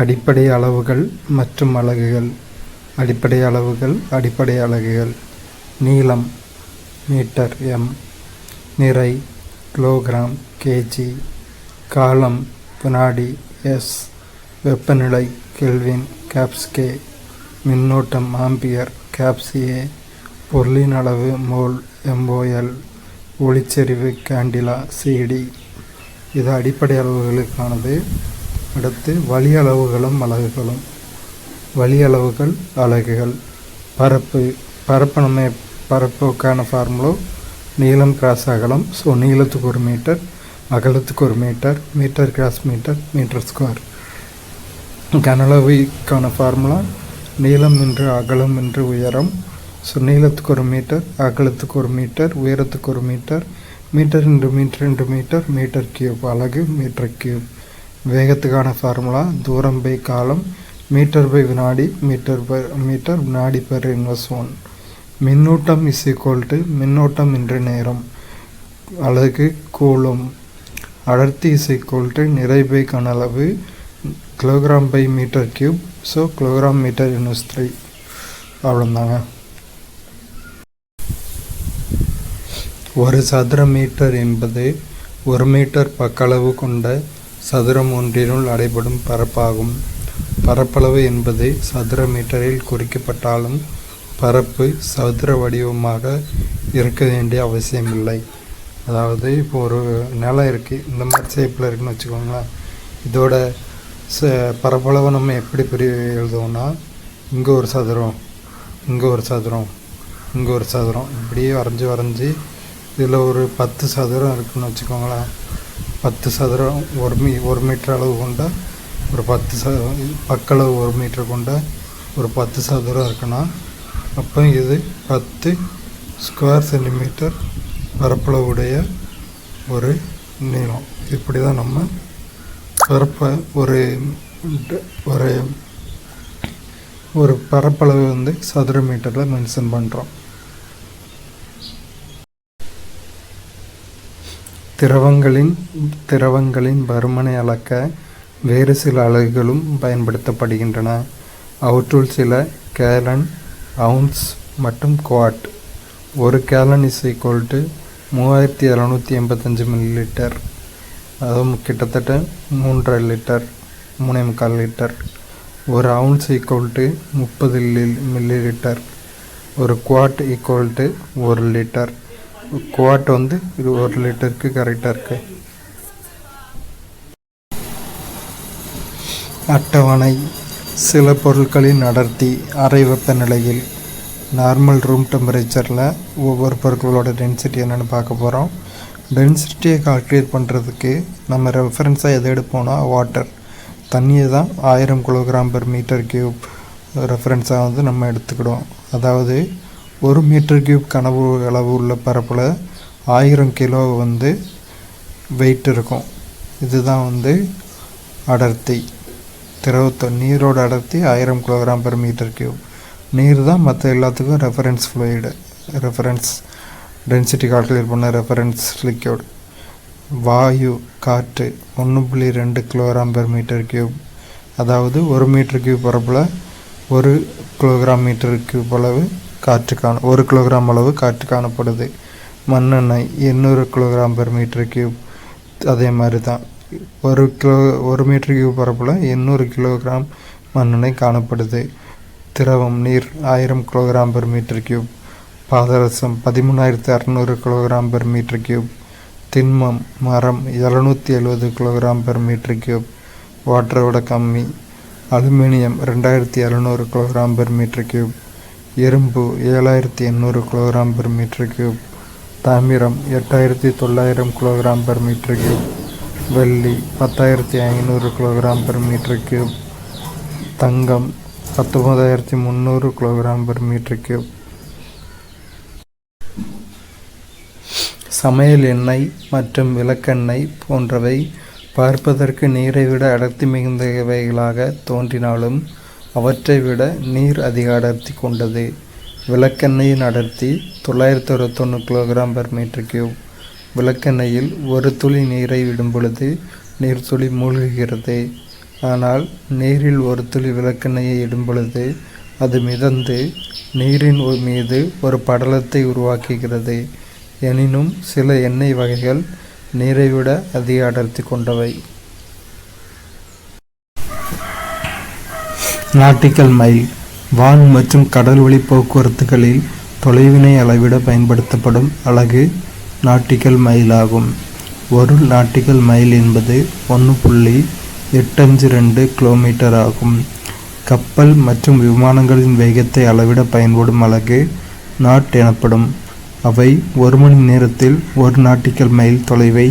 அடிப்படை அளவுகள் மற்றும் அலகுகள். அடிப்படை அளவுகள். அடிப்படை அலகுகள். நீளம் மீட்டர் எம், நிறை கிலோகிராம் கேஜி, காலம் வினாடி எஸ், வெப்பநிலை கெல்வின் கேப்ஸ்கே, மின்னோட்டம் ஆம்பியர் கேப்சிஏ, பொருளின் அளவு மோல் எம்ஓஎல், ஒளிச்செறிவு கேண்டிலா சிடி. இது அடிப்படை அளவுகளுக்கானது. அடுத்து வழி அளவுகளும் அலகுகளும். வழி அளவுகள் அலகுகள். பரப்பு பரப்புக்கான ஃபார்முலா நீளம் கிராஸ் அகலம். ஸோ நீளத்துக்கு 1 மீட்டர், அகலத்துக்கு 1 metre, metre cross metre, metre square. கனளவுக்கான ஃபார்முலா நீளம் இன்று அகலம் இன்று உயரம். ஸோ நீளத்துக்கு 1 மீட்டர், அகலத்துக்கு 1 மீட்டர், உயரத்துக்கு 1 metre, metre into metre into metre, metre cube. அலகு மீட்டர் கியூப். வேகத்துக்கான ஃபார்முலா தூரம் பை காலம், மீட்டர் பை வினாடி, மீட்டர் வினாடி பெர் இன்வர்ஸ் 1. மின்னூட்டம் இஸ் ஈக்குவல் டு மின்னோட்டம் இன்று நேரம். அலகு கூலும். அடர்த்தி இஸ் ஈக்குவல் டு நிறை பை கனளவு, kilogram by metre cube. So kilogram metre inverse 3. அவ்வளோதாங்க. ஒரு சதுர மீட்டர் என்பது 1 மீட்டர் பக்களவு கொண்ட சதுரம் ஒன்றினுள் அடைபடும் பரப்பாகும். பரப்பளவு என்பது சதுர மீட்டரில் குறிக்கப்பட்டாலும் பரப்பு சதுர வடிவமாக இருக்க வேண்டிய அவசியமில்லை. அதாவது இப்போ ஒரு நிலம் இருக்குது, இந்த மாதிரி ஷேப்பில் இருக்குன்னு வச்சுக்கோங்களேன். இதோட பரப்பளவை நம்ம எப்படி எழுதுவோம்னா, இங்கே ஒரு சதுரம், இங்கே ஒரு சதுரம், இங்கே ஒரு சதுரம், இப்படியே வரைஞ்சி இதில் ஒரு 10 சதுரம் இருக்குதுன்னு வச்சுக்கோங்களேன். 10 சதுரம் 1 மீட்டர் அளவு கொண்ட ஒரு 10 பக்களவு 1 மீட்டர் கொண்ட ஒரு 10 சதுரம் இருக்குன்னா, அப்போ இது 10 ஸ்கொயர் சென்டிமீட்டர் பரப்பளவுடைய ஒரு நீளம். இப்படி தான் நம்ம ஒரு பரப்பளவு சதுர மீட்டரில் மென்ஷன் பண்ணுறோம். திரவங்களின் பருமனை அளக்க வேறு சில அலகுகளும் பயன்படுத்தப்படுகின்றன. அவற்றுள் சில கேலன், அவுன்ஸ் மற்றும் குவாட். ஒரு gallon is equal to 3785 millilitre, அதுவும் கிட்டத்தட்ட 3.5 லிட்டர், 3.25 லிட்டர். ஒரு அவுன்ஸ் ஈக்குவல் டு 30 மில்லிலிட்டர். ஒரு quad equal to 1 litre. Quad 1 லிட்டருக்கு கரெக்டாக இருக்குது. அட்டவணை. சில பொருட்களின் அடர்த்தி அறை வெப்பநிலையில், நார்மல் ரூம் டெம்பரேச்சரில் ஒவ்வொரு பொருட்களோட டென்சிட்டி என்னென்னு பார்க்க போகிறோம். டென்சிட்டியை கால்குலேட் பண்ணுறதுக்கு நம்ம ரெஃபரன்ஸாக எதை எடுப்போம்னா வாட்டர், தண்ணியை தான் 1000 கிலோகிராம் பெர் மீட்டர் கியூப் ரெஃபரன்ஸாக நம்ம எடுத்துக்கிடுவோம். அதாவது 1 மீட்டர் கியூப் கனவு அளவு உள்ள பரப்பில் 1000 கிலோ வெயிட் இருக்கும். இதுதான் அடர்த்தி. நீரோட அடர்த்தி 1000 கிலோகிராம் பெர் மீட்டர் கியூப். நீர் தான் மற்ற எல்லாத்துக்கும் reference fluid, reference density calculate பண்ண ரெஃபரன்ஸ் லிக்யூட். வாயு, காற்று 1.2 கிலோகிராம் பெர் மீட்டர் கியூப். அதாவது 1 மீட்டர் கியூப் பரப்பில் 1 கிலோகிராம் மீட்டர் கியூப் அளவு காற்று 1 கிலோகிராம் அளவு காற்று காணப்படுது. மண்ணெண்ணெய் 800 கிலோகிராம் பெர் மீட்டர் கியூப். அதே மாதிரி தான் 1 மீட்டர் கியூப் பரப்பில் 800 கிலோகிராம் மண்ணெண்ணெய் காணப்படுது. திரவம் நீர் 1000 கிலோகிராம் பெர் மீட்டர் கியூப். பாதரசம் 13600 கிலோகிராம் பெர் மீட்டர் கியூப். திண்மம் மரம் 770 கிலோகிராம் பெர் மீட்டர் கியூப். வாட்டரோட கம்மி. Aluminium 2700 kilogram per metre cube. இரும்பு 7800 கிலோகிராம் பெர் மீட்டர் கியூப். தாமிரம் 8900 கிலோகிராம் பெர் மீட்டர் கியூப். வெள்ளி 10500 கிலோகிராம் பெர் மீட்டர் கியூப். தங்கம் 19300 கிலோகிராம் பெர் மீட்டர் கியூப். சமையல் எண்ணெய் மற்றும் விளக்கெண்ணெய் போன்றவை பார்ப்பதற்கு நீரை விட அடர்த்தி மிகுந்தவைகளாக தோன்றினாலும் அவற்றை விட நீர் அதிக அடர்த்தி கொண்டது. விளக்கெண்ணெயின் அடர்த்தி 961 கிலோகிராம் பெர் மீட்டர் கியூப். விளக்கெண்ணெயில் ஒரு துளி நீரை விடும் பொழுது நீர் துளி மூழ்குகிறது. ஆனால் நீரில் ஒரு துளி விளக்கெண்ணெயை இடும் பொழுது அது மிதந்து நீரின் மீது ஒரு படலத்தை உருவாக்குகிறது. எனினும் சில எண்ணெய் வகைகள் நீரை விட அதிக அடர்த்தி கொண்டவை. நாட்டிக்கல் மைல் வான் மற்றும் கடல் வழி போக்குவரத்துகளில் தொலைவினை அளவிட பயன்படுத்தப்படும் அலகு நாட்டிக்கல் மைல் ஆகும். ஒரு நாட்டிக்கல் மைல் என்பது 1.852 கிலோமீட்டர் ஆகும். கப்பல் மற்றும் விமானங்களின் வேகத்தை அளவிட பயன்படும் அலகு நாட் எனப்படும். அவை ஒரு மணி நேரத்தில் ஒரு நாட்டிக்கல் மைல் தொலைவை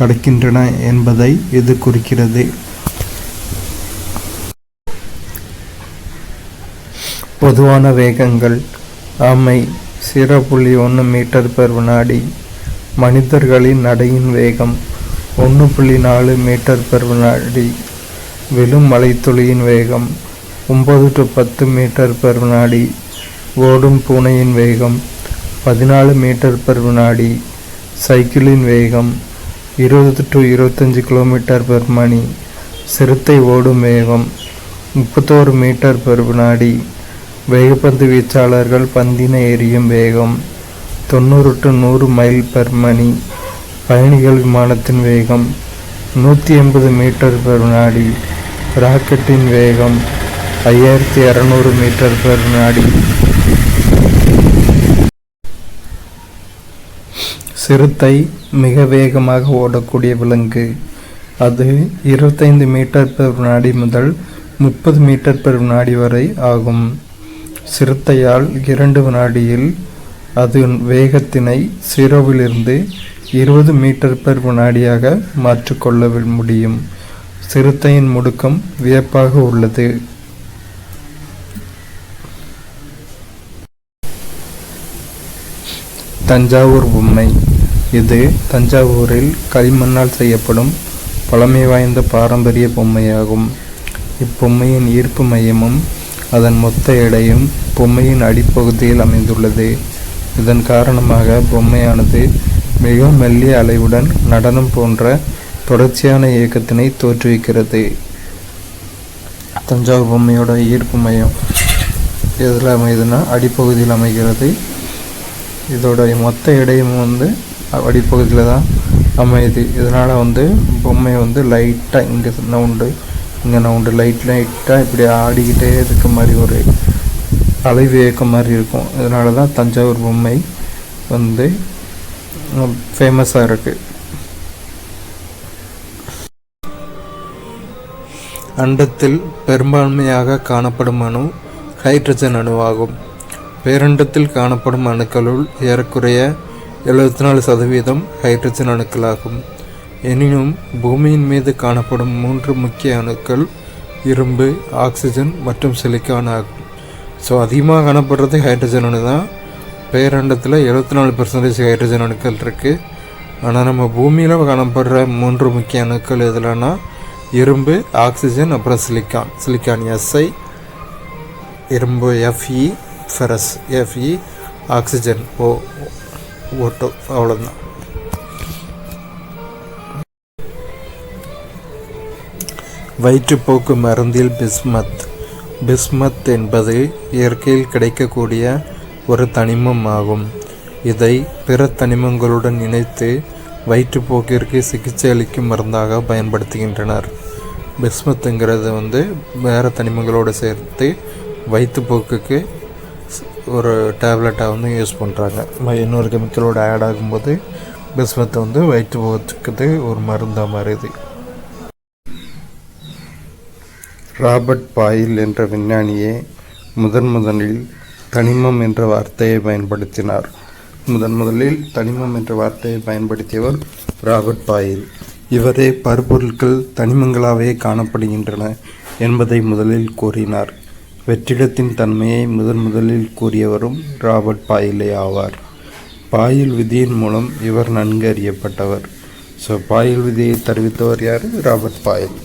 கடக்கின்றன என்பதை இது குறிக்கிறது. பொதுவான வேகங்கள்: ஆமை 0.1 மீட்டர் பெர் வினாடி. மனிதர்களின் நடையின் வேகம் 1.4 மீட்டர் பெர் வினாடி. விழும் மழைத்துளியின் வேகம் 9 to 10 மீட்டர் பெர் வினாடி. ஓடும் பூனையின் வேகம் 14 மீட்டர் பெர் வினாடி. சைக்கிளின் வேகம் 20 to 25 கிலோமீட்டர் பெர் மணி. சிறுத்தை ஓடும் வேகம் 31 மீட்டர் பெர் வினாடி. வேகப்பந்து வீச்சாளர்கள் பந்தினை எறியும் வேகம் 90 to 100 மைல் பெர் மணி. பயணிகள் விமானத்தின் வேகம் 180 மீட்டர் பெர் வினாடி. ராக்கெட்டின் வேகம் 5600 மீட்டர் பெர் வினாடி. சிறுத்தை மிக வேகமாக ஓடக்கூடிய விலங்கு. அது 25 மீட்டர் பெர் வினாடி முதல் 30 மீட்டர் பெர் வினாடி வரை ஆகும். சிறுத்தையால் 2 வினாடியில் அது வேகத்தினை 0 20 மீட்டர் பெர் வினாடியாக மாற்றிக்கொள்ள முடியும். சிறுத்தையின் முடுக்கம் வியப்பாக உள்ளது. தஞ்சாவூர் பொம்மை. இது தஞ்சாவூரில் களிமண்ணால் செய்யப்படும் பழமை வாய்ந்த பாரம்பரிய பொம்மையாகும். இப்பொம்மையின் ஈர்ப்பு மையமும் அதன் மொத்த எடையும் பொம்மையின் அடிப்பகுதியில் அமைந்துள்ளது. இதன் காரணமாக பொம்மையானது மிக மெல்லிய அலைவுடன் நடனம் போன்ற தொடர்ச்சியான இயக்கத்தினை தோற்றுவிக்கிறது. தஞ்சாவூர் பொம்மையோட ஈர்ப்பு மையம் எதில் அமையுதுன்னா அடிப்பகுதியில் அமைகிறது. இதோடைய மொத்த எடையும் அடிப்பகுதியில் தான் அமையுது. இதனால் பொம்மை லைட்டாக இங்கே நவுண்டு லைட்டாக இப்படி ஆடிக்கிட்டே இருக்க மாதிரி ஒரு அலைவு இயக்கம் மாதிரி இருக்கும். இதனால தான் தஞ்சாவூர் பொம்மை ஃபேமஸாக இருக்குது. அண்டத்தில் பெரும்பான்மையாக காணப்படும் அணு ஹைட்ரஜன் அணுவாகும். பேரண்டத்தில் காணப்படும் அணுக்களுள் ஏறக்குறைய 74% ஹைட்ரஜன் அணுக்களாகும். எனினும் பூமியின் மீது காணப்படும் 3 முக்கிய அணுக்கள் இரும்பு, ஆக்சிஜன் மற்றும் சிலிக்கான் ஆகும். ஸோ அதிகமாக காணப்படுறது ஹைட்ரஜன் அணு தான். பேரண்டத்தில் 74% ஹைட்ரஜன் அணுக்கள் இருக்குது. ஆனால் நம்ம பூமியில் காணப்படுற 3 முக்கிய அணுக்கள் எதுலன்னா இரும்பு, ஆக்சிஜன், அப்புறம் சிலிக்கான் SI, இரும்பு FE, ferrous FE, oxygen O2. அவ்வளோதான். வயிற்றுப்போக்கு மருந்தில் பிஸ்மத் என்பது இயற்கையில் கிடைக்கக்கூடிய ஒரு தனிமம் ஆகும். இதை பிற தனிமங்களுடன் இணைத்து வயிற்றுப்போக்கிற்கு சிகிச்சை அளிக்கும் மருந்தாக பயன்படுத்துகின்றனர். பிஸ்மத்துங்கிறது வேறு தனிமங்களோடு சேர்த்து வயிற்றுப்போக்குக்கு ஒரு டேப்லெட்டாக யூஸ் பண்ணுறாங்க. இன்னொரு கெமிக்கலோடு ஆட் ஆகும்போது பிஸ்மத்தை வயிற்றுப்போக்குக்கு ஒரு மருந்தாக மாறுது. ராபர்ட் பாயில் என்ற விஞ்ஞானியே முதலில் தனிமம் என்ற வார்த்தையை பயன்படுத்தினார். தனிமம் என்ற வார்த்தையை பயன்படுத்தியவர் ராபர்ட் பாயில். இவரே பருப்பொருட்கள் தனிமங்களாகவே காணப்படுகின்றன என்பதை முதலில் கூறினார். வெற்றிடத்தின் தன்மையை முதலில் கூறியவரும் ராபர்ட் பாயிலே ஆவார். பாயில் விதியின் மூலம் இவர் நன்கு அறியப்பட்டவர். பாயில் விதியை தெரிவித்தவர் யார்? Robert boil.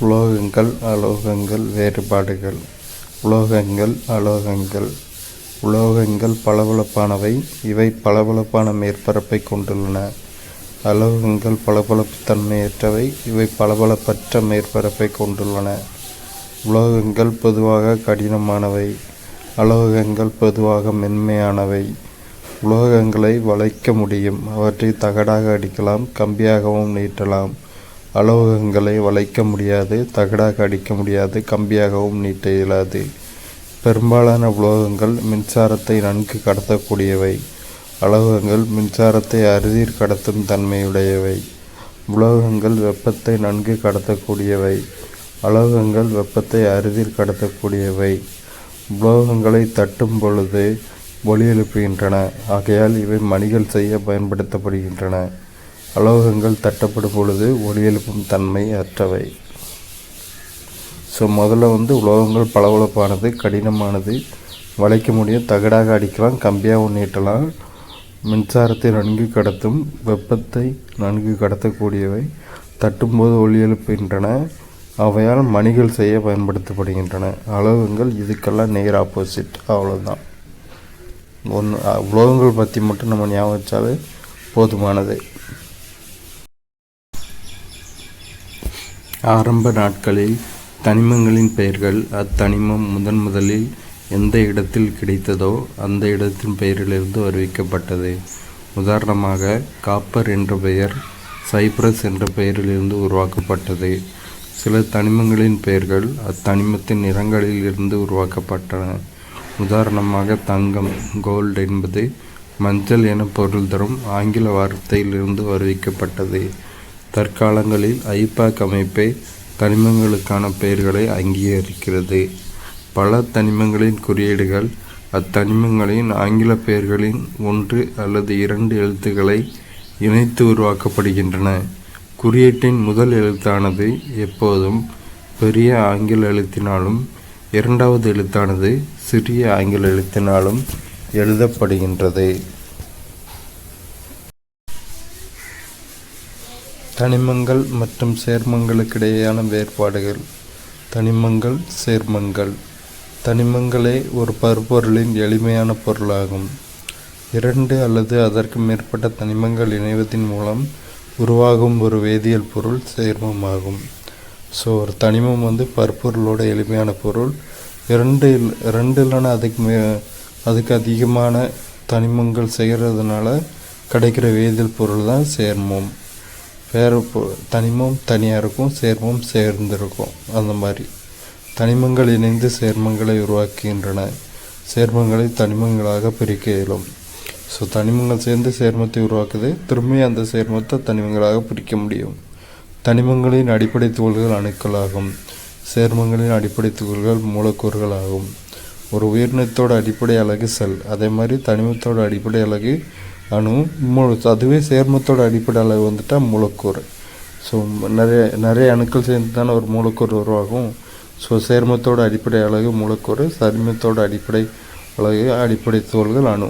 உலோகங்கள், அலோகங்கள், வேறுபாடுகள். உலோகங்கள் பளபளப்பானவை. இவை பளபளப்பான மேற்பரப்பை கொண்டுள்ளன. அலோகங்கள் பளபளப்பு தன்மையற்றவை. இவை பளபளப்பற்ற மேற்பரப்பை கொண்டுள்ளன. உலோகங்கள் பொதுவாக கடினமானவை. அலோகங்கள் பொதுவாக மென்மையானவை. உலோகங்களை வளைக்க முடியும். அவற்றை தகடாக அடிக்கலாம், கம்பியாகவும் நீட்டலாம். அலோகங்களை வளைக்க முடியாது, தகடாக அடிக்க முடியாது, கம்பியாகவும் நீட்ட இயலாது. பெரும்பாலான உலோகங்கள் மின்சாரத்தை நன்கு கடத்தக்கூடியவை. அலோகங்கள் மின்சாரத்தை அரிதில் கடத்தும் தன்மையுடையவை. உலோகங்கள் வெப்பத்தை நன்கு கடத்தக்கூடியவை. அலோகங்கள் வெப்பத்தை அரிதில் கடத்தக்கூடியவை. உலோகங்களை தட்டும் பொழுது ஒலி எழுப்புகின்றன. ஆகையால் இவை மணிகள் செய்ய பயன்படுத்தப்படுகின்றன. அலோகங்கள் தட்டப்படும் பொழுது ஒலி எழுப்பும் தன்மை அற்றவை. முதல்ல உலோகங்கள் பளபளப்பானது, கடினமானது, வளைக்க முடியும், தகடாக அடிக்கலாம், கம்பியாக நீட்டலாம், மின்சாரத்தை நன்கு கடத்தும், வெப்பத்தை நன்கு கடத்தக்கூடியவை, தட்டும்போது ஒலி எழுப்புகின்றன, அவையால் மணிகள் செய்ய பயன்படுத்தப்படுகின்றன. அலோகங்கள் இதுக்கெல்லாம் நேர் ஆப்போசிட். அவ்வளோதான். உலோகங்கள் பற்றி மட்டும் நம்ம ஞாபகம் வச்சாலே போதுமானது. ஆரம்ப நாட்களில் தனிமங்களின் பெயர்கள் அத்தனிமம் முதலில் எந்த இடத்தில் கிடைத்ததோ அந்த இடத்தின் பெயரிலிருந்து வருவிக்கப்பட்டது. உதாரணமாக, காப்பர் என்ற பெயர் சைப்ரஸ் என்ற பெயரிலிருந்து உருவாக்கப்பட்டது. சில தனிமங்களின் பெயர்கள் அத்தனிமத்தின் நிறங்களில் இருந்து உருவாக்கப்பட்டன. உதாரணமாக, தங்கம் கோல்டு என்பது மஞ்சள் என பொருள் தரும் ஆங்கில வார்த்தையிலிருந்து வருவிக்கப்பட்டது. தற்காலங்களில் ஐபாக் அமைப்பை தனிமங்களுக்கான பெயர்களை அங்கீகரிக்கிறது. பல தனிமங்களின் குறியீடுகள் அத்தனிமங்களின் ஆங்கில பெயர்களின் 1 அல்லது 2 எழுத்துக்களை இணைத்து உருவாக்கப்படுகின்றன. குறியீட்டின் முதல் எழுத்தானது எப்போதும் பெரிய ஆங்கில எழுத்தினாலும் இரண்டாவது எழுத்தானது சிறிய ஆங்கில எழுத்தினாலும் எழுதப்படுகின்றது. தனிமங்கள் மற்றும் சேர்மங்களுக்கிடையேயான வேறுபாடுகள். தனிமங்கள், சேர்மங்கள். தனிமங்களே ஒரு பருப்பொருளின் எளிமையான பொருளாகும். 2 அல்லது அதற்கு மேற்பட்ட தனிமங்கள் இணைவதன் மூலம் உருவாகும் ஒரு வேதியியல் பொருள் சேர்மமாகும். ஒரு தனிமம் பருப்பொருளோட எளிமையான பொருள். 2 இல்லைன்னா அதுக்கு அதிகமான தனிமங்கள் செய்கிறதுனால கிடைக்கிற வேதியியல் பொருள் தான் சேர்மம். வேறு தனிமம் தனியாக இருக்கும், சேர்மம் சேர்ந்திருக்கும். அந்த மாதிரி தனிமங்கள் இணைந்து சேர்மங்களை உருவாக்குகின்றன. சேர்மங்களை தனிமங்களாக பிரிக்க இயலும். தனிமங்கள் சேர்ந்து சேர்மத்தை உருவாக்குது. திரும்பி அந்த சேர்மத்தை தனிமங்களாக பிரிக்க முடியும். தனிமங்களின் அடிப்படை துகள்கள் அணுக்களாகும். சேர்மங்களின் அடிப்படை துகள்கள் மூலக்கூறுகள் ஆகும். ஒரு உயிரினத்தோட அடிப்படை அலகு செல். அதே மாதிரி தனிமத்தோட அடிப்படை அலகு அணு. அதுவே சேர்மத்தோட அடிப்படை அலகு வந்துட்டால் மூலக்கூறு. நிறைய அணுக்கள் சேர்ந்து தானே ஒரு மூலக்கூறு உருவாகும். சேர்மத்தோட அடிப்படை அலகு மூலக்கூறு, தனிமத்தோட அடிப்படை அலகு அடிப்படை துகள்கள் அணு.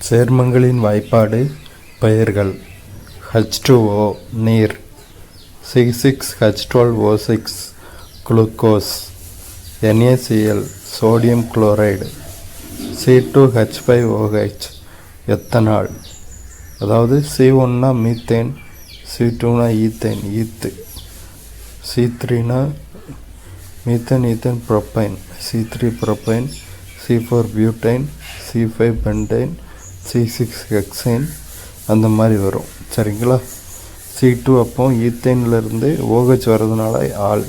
சேர்மங்களின் வாய்ப்பாடு பெயர்கள். H2O நீர், C6H12O6 glucose, NaCl sodium chloride, C2H5OH ethanol. அதாவது C1னா மீத்தேன், C2னா ஈத்தேன் ஈத்து, C3னா methane ethane propane, C3 propane, C4 butane, C5 pentane, C6 hexane. அந்த மாதிரி வரும். சரிங்களா? C2 அப்போ ஈத்தேன்லேருந்து OH வர்றதுனால ஆல்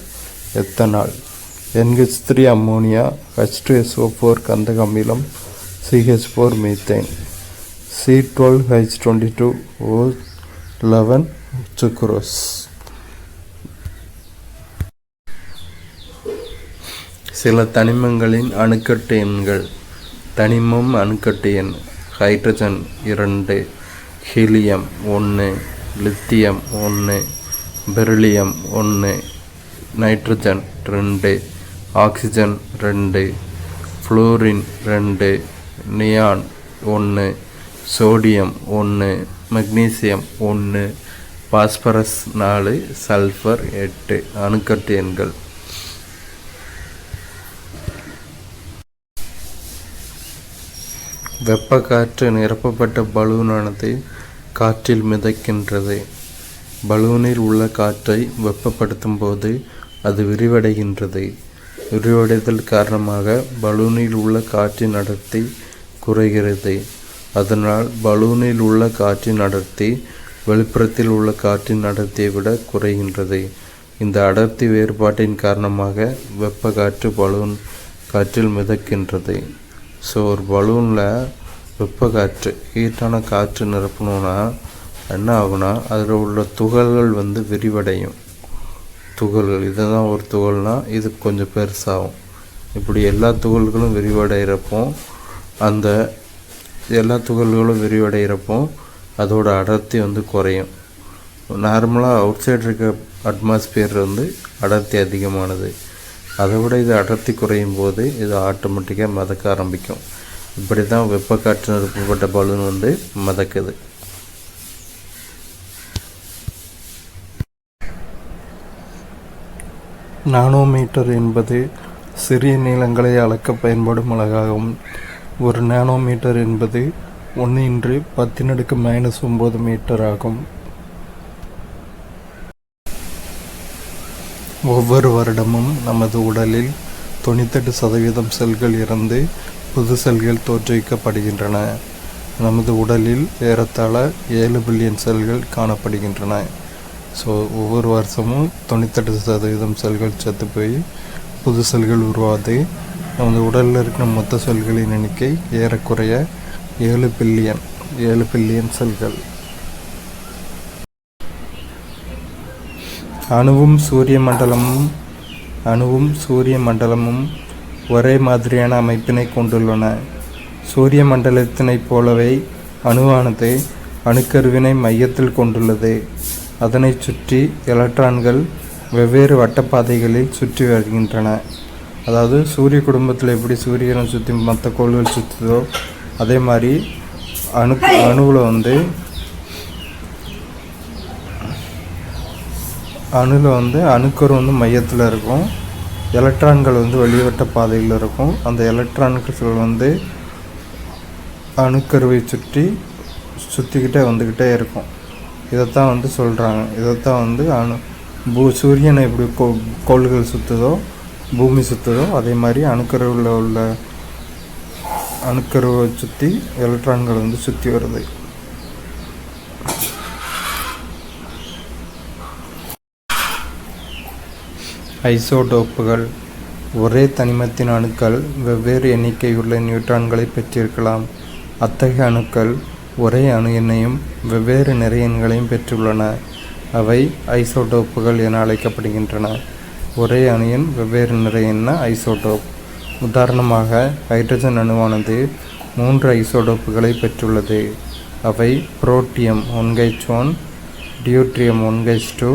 எத்தனால். NH3 அம்மோனியா, H2SO4 கந்தக அமிலம், CH4 மீத்தேன், C12H22O11 சுக்ரோஸ். சில தனிமங்களின் அணுக்கட்டு எண்கள். தனிமம் அணுக்கட்டு எண். Hydrogen 2, helium 1, lithium 1, beryllium 1, nitrogen 2, oxygen 2, fluorine 2, neon 1, sodium 1, magnesium 1, phosphorus 4, sulphur 8 அணுக்கட்டு எண்கள். வெப்ப காற்று நிரப்பப்பட்ட பலூனானது காற்றில் மிதக்கின்றது. பலூனில் உள்ள காற்றை வெப்பப்படுத்தும் போது அது விரிவடைகின்றது. விரிவடைதல் காரணமாக பலூனில் உள்ள காற்றின் அடர்த்தி குறைகிறது. அதனால் பலூனில் உள்ள காற்றின் அடர்த்தி வெளிப்புறத்தில் உள்ள காற்றின் அடர்த்தியை விட குறைகின்றது. இந்த அடர்த்தி வேறுபாட்டின் காரணமாக வெப்ப காற்று பலூன் காற்றில் மிதக்கின்றது. ஸோ ஒரு பலூனில் வெப்ப காற்று ஹீட்டான காற்று நிரப்பணும்னா என்ன ஆகுனா அதில் உள்ள துகள்கள் விரிவடையும். துகள்கள் இதுதான் ஒரு துகள்னால் இது கொஞ்சம் பெருசாகும். இப்படி எல்லா துகள்களும் விரிவடைகிறப்போ அந்த எல்லா துகள்களும் விரிவடைகிறப்போ அதோட அடர்த்தி குறையும். நார்மலாக அவுட் சைடு இருக்க அட்மாஸ்பியர் அடர்த்தி அதிகமானது. அதை விட இது அடர்த்தி குறையும் போது இது ஆட்டோமேட்டிக்காக மிதக்க ஆரம்பிக்கும். இப்படி தான் வெப்ப காற்று நிரப்பப்பட்ட பலூன் மிதக்குது. நானோமீட்டர் என்பது சிறிய நீளங்களை அளக்க பயன்படும் அலகாகும். ஒரு நானோமீட்டர் என்பது 1×10⁻⁹ மீட்டர் ஆகும். ஒவ்வொரு வருடமும் நமது உடலில் 98% செல்கள் இறந்து புது செல்கள் தோற்றுவிக்கப்படுகின்றன. நமது உடலில் ஏறத்தாழ 7 பில்லியன் செல்கள் காணப்படுகின்றன. ஸோ ஒவ்வொரு வருஷமும் 98% செல்கள் செத்து போய் புது செல்கள் உருவாது. நமது உடலில் இருக்கிற மொத்த செல்களின் எண்ணிக்கை ஏறக்குறைய 7 பில்லியன் செல்கள். அணுவும் சூரிய மண்டலமும் ஒரே மாதிரியான அமைப்பினை கொண்டுள்ளன. சூரிய மண்டலத்தினைப் போலவே அணுவானது அணுக்கருவினை மையத்தில் கொண்டுள்ளது. அதனை சுற்றி எலக்ட்ரான்கள் வெவ்வேறு வட்டப்பாதைகளில் சுற்றி வருகின்றன. அதாவது சூரிய குடும்பத்தில் எப்படி சூரியனை சுற்றி மற்ற கோள்கள் சுற்றுதோ அதே மாதிரி அணுவில் அணுக்கரு மையத்தில் இருக்கும். எலக்ட்ரான்கள் வெளிவட்ட பாதையில் இருக்கும். அந்த எலக்ட்ரான்கள் அணுக்கருவை சுற்றிக்கிட்டே வந்துக்கிட்டே இருக்கும். இதைத்தான் சொல்கிறாங்க. இதைத்தான் சூரியனை எப்படி கோள்கள் சுற்றுதோ பூமி சுற்றுதோ அதே மாதிரி அணுக்கருவில் உள்ள அணுக்கருவை சுற்றி எலக்ட்ரான்கள் சுற்றி வருது. ஐசோடோப்புகள் ஒரே தனிமத்தின் அணுக்கள் வெவ்வேறு எண்ணிக்கையுள்ள நியூட்ரான்களை பெற்றிருக்கலாம். அத்தகைய அணுக்கள் ஒரே அணு எண்ணையும் வெவ்வேறு நிறை எண்களையும் பெற்றுள்ளன. அவை ஐசோடோப்புகள் என அழைக்கப்படுகின்றன. ஒரே அணு எண் வெவ்வேறு நிறை எண்ண ஐசோடோப். உதாரணமாக ஹைட்ரஜன் அணுவானது 3 ஐசோடோப்புகளை பெற்றுள்ளது. அவை protium 1H1, deuterium 1H2,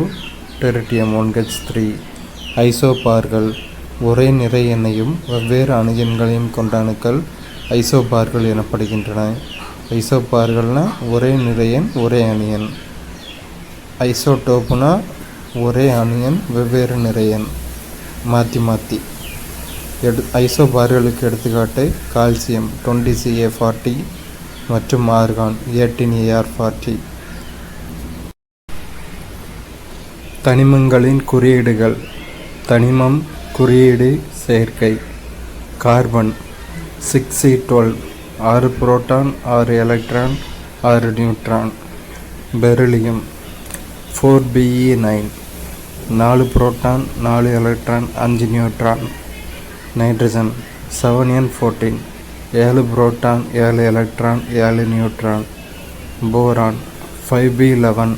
டெரிட்டியம் 1H3. ஐசோபார்கள் ஒரே நிறை எண்ணையும் வெவ்வேறு அணு எண்களையும் கொண்ட அணுக்கள் ஐசோபார்கள் எனப்படுகின்றன. ஐசோபார்கள்னா ஒரே நிறை எண் ஒரே அணு எண். ஐசோடோப்புனா ஒரே அணு எண் வெவ்வேறு நிறை எண் மாற்றி. ஐசோபார்களுக்கு எடுத்துக்காட்டு கால்சியம் 20Ca40 மற்றும் ஆர்கான் 18Ar40. தனிமங்களின் குறியீடுகள். தனிமம் குறியீடு சேர்க்கை. Carbon 6C12 6 proton 6 electron 6 neutron. Beryllium 4Be9 4 proton 4 electron 5 neutron. Nitrogen 7N14 7 proton 7 electron 7 neutron. Boron 5B11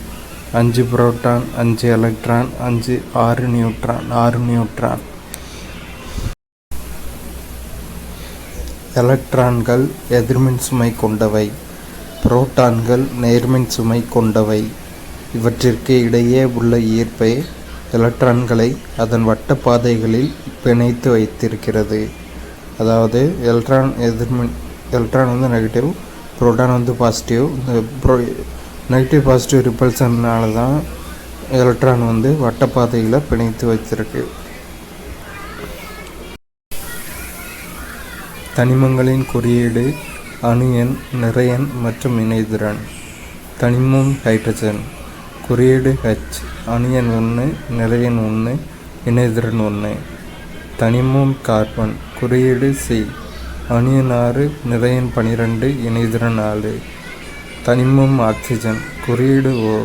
5 proton 5 electron 6 neutron. எலக்ட்ரான்கள் எதிர்மின் சுமை கொண்டவை. புரோட்டான்கள் நேர்மின் சுமை கொண்டவை. இவற்றிற்கு இடையே உள்ள ஈர்ப்பே எலக்ட்ரான்களை அதன் வட்ட பாதைகளில் பிணைத்து வைத்திருக்கிறது. அதாவது எலக்ட்ரான் நெகட்டிவ், புரோட்டான் பாசிட்டிவ். இந்த நெகட்டிவ் பாசிட்டிவ் ரிப்பல்சன்னால தான் எலக்ட்ரான் வட்டப்பாதையில் பிணைத்து வைத்திருக்கு. தனிமங்களின் குறியீடு அணு எண், நிறை எண் மற்றும் இணைதிறன். தனிமம் ஹைட்ரஜன், குறியீடு H, அணு எண் 1, நிறை எண் 1, இணைதிறன் 1. தனிமம் கார்பன், குறியீடு C, அணு எண் 6, நிறை எண் 12, இணைதிறன் 4. தனிமம் ஆக்சிஜன், குறியீடு O,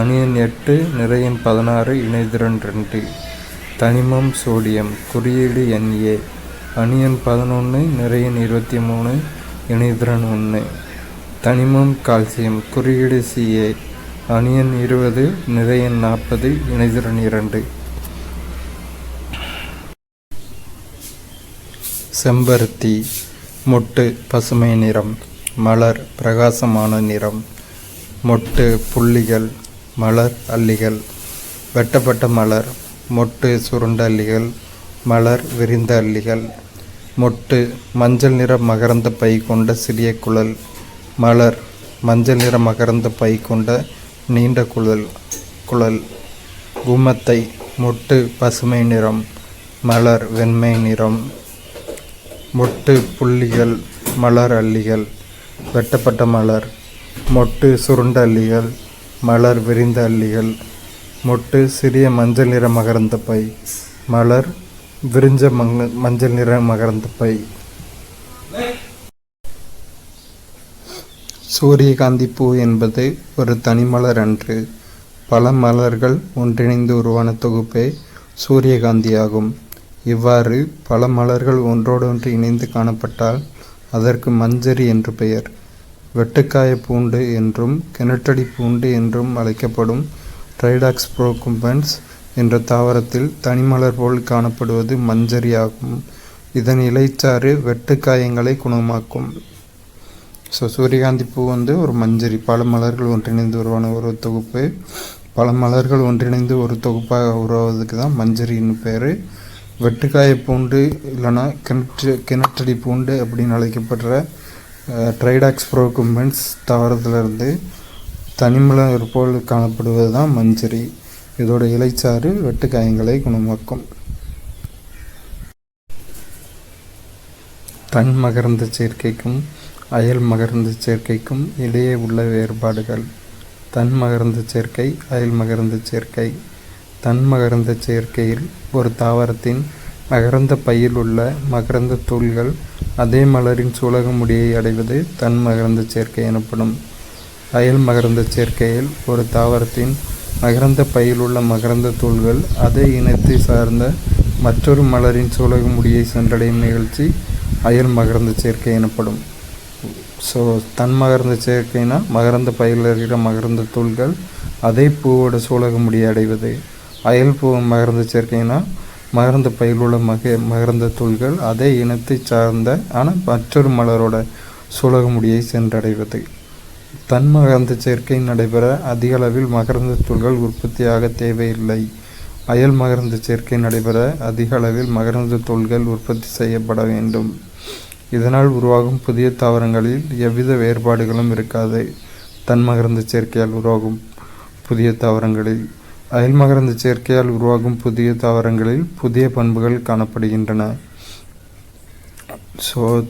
அணு எண் 8, நிறை எண் 16, இணைதிறன் 2. தனிமம் சோடியம், குறியீடு Na, அணு எண் 11, நிறை எண் 23, இணைதிறன் 1. தனிமம் கால்சியம், குறியீடு Ca, அணு எண் 20, நிறை எண் 40, இணைதிறன் 2. செம்பருத்தி மொட்டு பசுமை நிறம், மலர் பிரகாசமான நிறம். மொட்டு புள்ளிகள், மலர் அல்லிகள். வெட்டப்பட்ட மலர், மொட்டு சுருண்ட அல்லிகள், மலர் விரிந்த அல்லிகள். மொட்டு மஞ்சள் நிற மகரந்த பை கொண்ட சிறிய குழல், மலர் மஞ்சள் நிற மகரந்த பை கொண்ட நீண்ட குழல். ஊமத்தை மொட்டு பசுமை நிறம், மலர் வெண்மை நிறம். மொட்டு புள்ளிகள், மலர் அல்லிகள். வெட்டப்பட்ட மலர், மொட்டு சுருண்ட அல்லிகள், மலர் விரிந்த அல்லிகள். மொட்டு சிறிய மஞ்சள் நிற மகரந்த பை, மலர் விரிஞ்ச மஞ்சள் நிற மகரந்த பை. சூரியகாந்தி பூ என்பது ஒரு தனிமலர் அன்று. பல மலர்கள் ஒன்றிணைந்து உருவான தொகுப்பே சூரியகாந்தி ஆகும். இவ்வாறு பல மலர்கள் ஒன்றோடொன்று இணைந்து காணப்பட்டால் அதற்கு மஞ்சரி என்று பெயர். வெட்டுக்காய பூண்டு என்றும் கிணற்றடி பூண்டு என்றும் அழைக்கப்படும் ட்ரைடாக்ஸ் ப்ரோகும்பன்ஸ் என்ற தாவரத்தில் தனிமலர் போல் காணப்படுவது மஞ்சரி ஆகும். இதன் இலைச்சாறு வெட்டுக்காயங்களை குணமாக்கும். சூரியகாந்தி பூ ஒரு மஞ்சரி, பல மலர்கள் ஒன்றிணைந்து உருவான ஒரு தொகுப்பு. பல மலர்கள் ஒன்றிணைந்து ஒரு தொகுப்பாக உருவாவதுக்கு தான் மஞ்சரின்னு பேர். வெட்டுக்காய பூண்டு இல்லைன்னா கிணற்றடி பூண்டு அப்படின்னு அழைக்கப்படுற ட்ரைடாக்ஸ் ப்ரோகும்பன்ஸ் தாவரத்திலிருந்து தனிமலர் போல் காணப்படுவது தான் மஞ்சரி. இதோட இலைச்சாறு வெட்டுக்காயங்களை குணமாக்கும். தன் மகரந்த சேர்க்கைக்கும் அயல் மகரந்த சேர்க்கைக்கும் இடையே உள்ள வேறுபாடுகள். தன் மகரந்த சேர்க்கை, அயல் மகரந்த சேர்க்கை. தன் மகரந்த சேர்க்கையில் ஒரு தாவரத்தின் மகரந்த பையில் உள்ள மகரந்த தூள்கள் அதே மலரின் சூலக முடியை அடைவது தன் மகரந்த சேர்க்கை எனப்படும். அயல் மகரந்த சேர்க்கையில் ஒரு தாவரத்தின் மகரந்த பையில் உள்ள மகரந்த தூள்கள் அதே இனத்தை சார்ந்த மற்றொரு மலரின் சூலக முடியை சென்றடையும் நிகழ்ச்சி அயல் மகரந்த சேர்க்கை எனப்படும். தன் மகரந்த சேர்க்கைனா மகரந்த பையில் இருக்கிற மகரந்த தூள்கள் அதே பூவோட சூலக முடியை அடைவது. அயல் பூ மகரந்த சேர்க்கைனா மகரந்த பையில் உள்ள மகரந்த தூள்கள் அதே இனத்தை சார்ந்த ஆனால் மற்றொரு மலரோட சூலக முடியை சென்றடைவது. தன் மகரந்த சேர்க்கை நடைபெற அதிக அளவில் மகரந்த தூள்கள் உற்பத்தியாக தேவையில்லை. அயல் மகரந்த சேர்க்கை நடைபெற அதிக அளவில் மகரந்த தூள்கள் உற்பத்தி செய்யப்பட வேண்டும். இதனால் உருவாகும் புதிய தாவரங்களில் எவ்வித வேறுபாடுகளும் இருக்காது. தன் மகரந்த சேர்க்கையால் உருவாகும் புதிய தாவரங்களில். அயல் மகரந்த சேர்க்கையால் உருவாகும் புதிய தாவரங்களில் புதிய பண்புகள் காணப்படுகின்றன.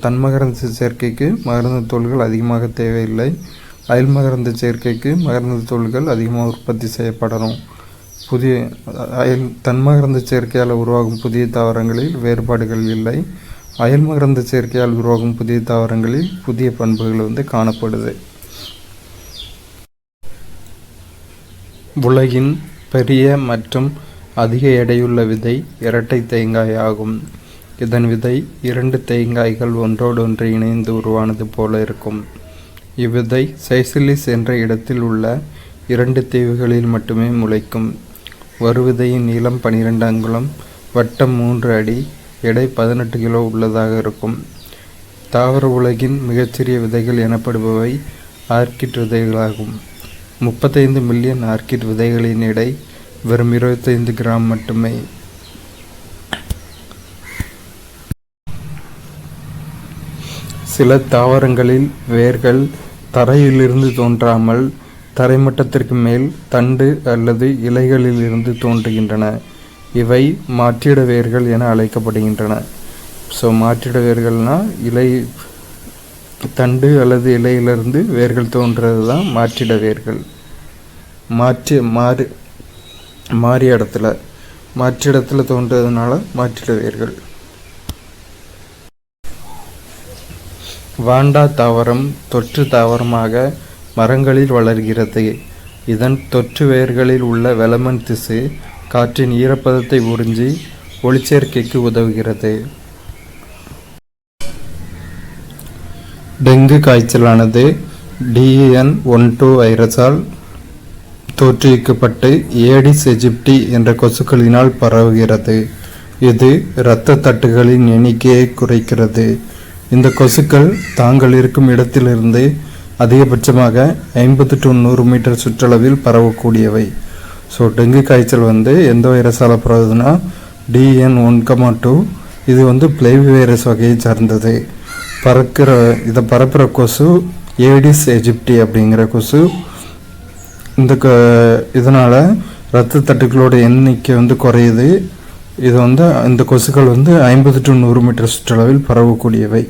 தன் மகரந்த சேர்க்கைக்கு மகரந்த தூள்கள் அதிகமாக தேவையில்லை. அயல் மகரந்த சேர்க்கைக்கு மகரந்த தூள்கள் அதிகமாக உற்பத்தி செய்யப்படணும். தன் மகரந்த சேர்க்கையால் உருவாகும் புதிய தாவரங்களில் வேறுபாடுகள் இல்லை. அயல் மகரந்த சேர்க்கையால் உருவாகும் புதிய தாவரங்களில் புதிய பண்புகள் காணப்படுது. உலகின் பெரிய மற்றும் அதிக எடையுள்ள விதை இரட்டை தேங்காய் ஆகும். இதன் விதை 2 தேங்காய்கள் ஒன்றோடொன்று இணைந்து உருவானது போல இருக்கும். இவ்விதை சைசிலிஸ் என்ற இடத்தில் உள்ள 2 தீவுகளில் மட்டுமே முளைக்கும். ஒரு விதையின் நீளம் 12 அங்குலம், வட்டம் 3 அடி, எடை 18 கிலோ உள்ளதாக இருக்கும். தாவர உலகின் மிகச்சிறிய விதைகள் எனப்படுபவை ஆர்க்கிட் விதைகளாகும். 35 மில்லியன் ஆர்க்கிட் விதைகளின் எடை வெறும் 25 கிராம் மட்டுமே. சில தாவரங்களில் வேர்கள் தரையிலிருந்து தோன்றாமல் தரைமட்டத்திற்கு மேல் தண்டு அல்லது இலைகளில் இருந்து தோன்றுகின்றன. இவை மாற்றிட வேர்கள் என அழைக்கப்படுகின்றன. மாற்றிட வேர்கள்னால் தண்டு அல்லது இலையிலிருந்து வேர்கள் தோன்றது தான் மாற்றிட வேர்கள். மாற்றிடத்தில் தோன்றதுனால மாற்றிட வேர்கள். வாண்டா தாவரம் தொற்று தாவரமாக மரங்களில் வளர்கிறது. இதன் தொற்று வேர்களில் உள்ள வெலமன் திசு காற்றின் ஈரப்பதத்தை உறிஞ்சி ஒளிச்சேர்க்கைக்கு உதவுகிறது. டெங்கு காய்ச்சலானது DEN12 வைரஸால் தோற்றுவிக்கப்பட்டு ஏடிஸ் எஜிப்டி என்ற கொசுக்களினால் பரவுகிறது. இது இரத்த தட்டுகளின் எண்ணிக்கையை குறைக்கிறது. இந்த கொசுக்கள் தாங்கள் இருக்கும் இடத்திலிருந்து அதிகபட்சமாக 50 to 100 மீட்டர் சுற்றளவில் பரவக்கூடியவை. ஸோ டெங்கு காய்ச்சல் எந்த வைரஸால் பரவுதுன்னா DEN1,2. இது பிளைவி வைரஸ் வகையை சார்ந்தது. இதை பரப்புகிற கொசு ஏடிஸ் எஜிப்டி அப்படிங்கிற கொசு. இதனால் இரத்த தட்டுகளோட எண்ணிக்கை குறையுது. இது இந்த கொசுக்கள் 50 to 100 மீட்டர் சுற்றளவில் பரவக்கூடியவை.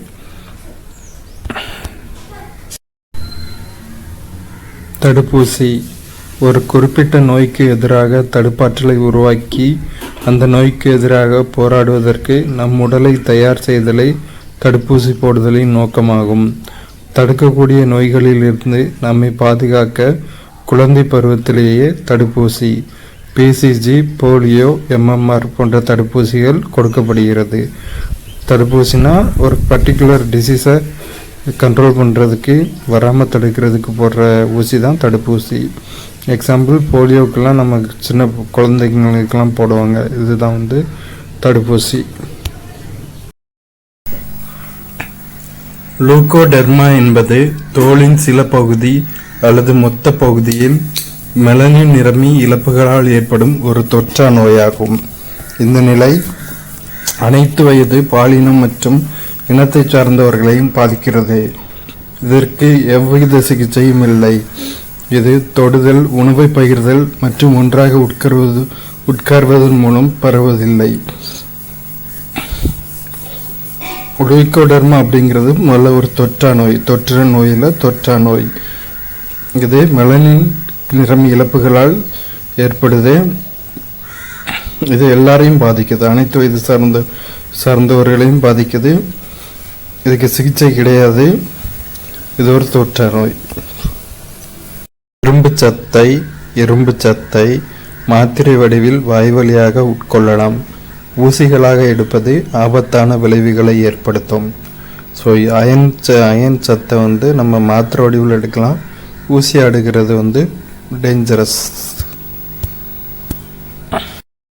தடுப்பூசி ஒரு குறிப்பிட்ட நோய்க்கு எதிராக தடுப்பாற்றலை உருவாக்கி அந்த நோய்க்கு எதிராக போராடுவதற்கு நம் உடலை தயார் செய்தலை தடுப்பூசி போடுதலின் நோக்கமாகும். தடுக்கக்கூடிய நோய்களில் இருந்து நம்மை பாதுகாக்க குழந்தை பருவத்திலேயே தடுப்பூசி BCG, போலியோ, MMR போன்ற தடுப்பூசிகள் கொடுக்கப்படுகிறது. தடுப்பூசினா ஒரு பர்டிகுலர் டிசீஸை கண்ட்ரோல் பண்ணுறதுக்கு வராமல் தடுக்கிறதுக்கு போடுற ஊசி தான் தடுப்பூசி. எக்ஸாம்பிள் போலியோக்கெல்லாம் நம்ம சின்ன குழந்தைங்களுக்கெல்லாம் போடுவாங்க. இதுதான் தடுப்பூசி. லூகோடெர்மா என்பது தோலின் சில பகுதி அல்லது மொத்த பகுதியில் மெலனின் நிறமி இழப்புகளால் ஏற்படும் ஒரு தொற்றா நோயாகும். இந்த நிலை அனைத்து வயது பாலினம் மற்றும் இனத்தை சார்ந்தவர்களையும் பாதிக்கிறது. இதற்கு எவ்வித சிகிச்சையும் இல்லை. இது தொடுதல், உணவை பகிர்தல் மற்றும் ஒன்றாக உட்கார்வதன் மூலம் பரவுவதில்லை. லூகோடெர்மா அப்படிங்கிறது முதல்ல ஒரு தொற்றா நோய். இது மெலனின் நிறம் இழப்புகளால் ஏற்படுது. இது எல்லாரையும் பாதிக்குது. அனைத்து வயது சார்ந்தவர்களையும் பாதிக்குது. இதுக்கு சிகிச்சை கிடையாது. இது ஒரு தொற்றா நோய். இரும்பு சத்தை மாத்திரை வடிவில் வாய் வழியாக உட்கொள்ளலாம். ஊசிகளாக எடுப்பது ஆபத்தான விளைவுகளை ஏற்படுத்தும். ஸோ அயன் சத்தை நம்ம மாத்திரை வடிவில் எடுக்கலாம். ஊசி அடுக்கிறது டேஞ்சரஸ்.